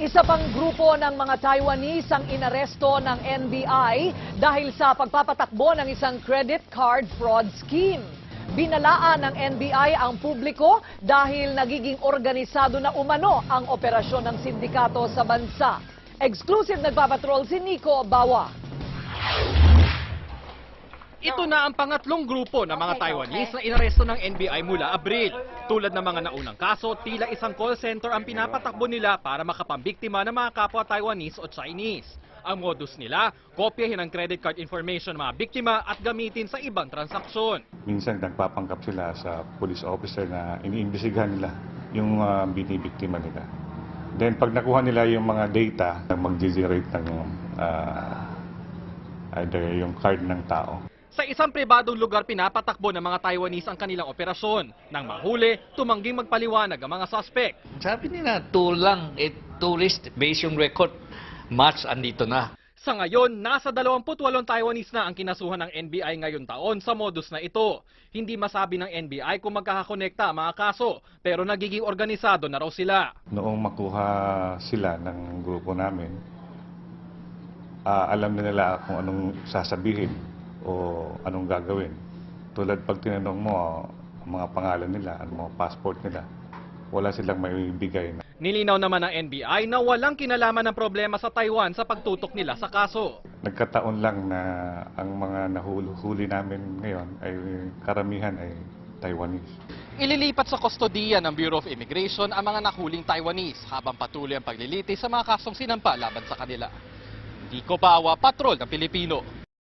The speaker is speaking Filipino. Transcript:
Isa pang grupo ng mga Taiwanese ang inaresto ng NBI dahil sa pagpapatakbo ng isang credit card fraud scheme. Binalaan ng NBI ang publiko dahil nagiging organisado na umano ang operasyon ng sindikato sa bansa. Exclusive nagpapatrol si Nico Bawa. Ito na ang pangatlong grupo ng mga Taiwanese na inaresto ng NBI mula Abril. Tulad ng mga naunang kaso, tila isang call center ang pinapatakbo nila para makapambiktima ng mga kapwa Taiwanese o Chinese. Ang modus nila, kopyahin ang credit card information ng mga biktima at gamitin sa ibang transaksyon. Minsan nagpapanggap sila sa police officer na iniimbestigahan nila yung binibiktima nila. Then pag nakuha nila yung mga data, mag-generate ng either yung card ng tao. Sa isang pribadong lugar pinapatakbo ng mga Taiwanese ang kanilang operasyon. Nang mahuli, tumangging magpaliwanag ang mga suspect. Sabi nila, tulang, tourist, based yung record, match andito na. Sa ngayon, nasa 28 Taiwanese na ang kinasuhan ng NBI ngayon taon sa modus na ito. Hindi masabi ng NBI kung magkakakonekta ang mga kaso, pero nagiging organisado na raw sila. Noong makuha sila ng grupo namin, alam na nila kung anong sasabihin o anong gagawin. Tulad pag tinanong mo ang mga pangalan nila, ang mga passport nila, wala silang maibigay. Nilinaw naman ng NBI na walang kinalaman ng problema sa Taiwan sa pagtutok nila sa kaso. Nagkataon lang na ang mga nahuli namin ngayon ay karamihan ay Taiwanese. Ililipat sa kustodiya ng Bureau of Immigration ang mga nahuling Taiwanese habang patuloy ang paglilitis sa mga kasong sinampa laban sa kanila. Nico Bawa, Patrol ng Pilipino.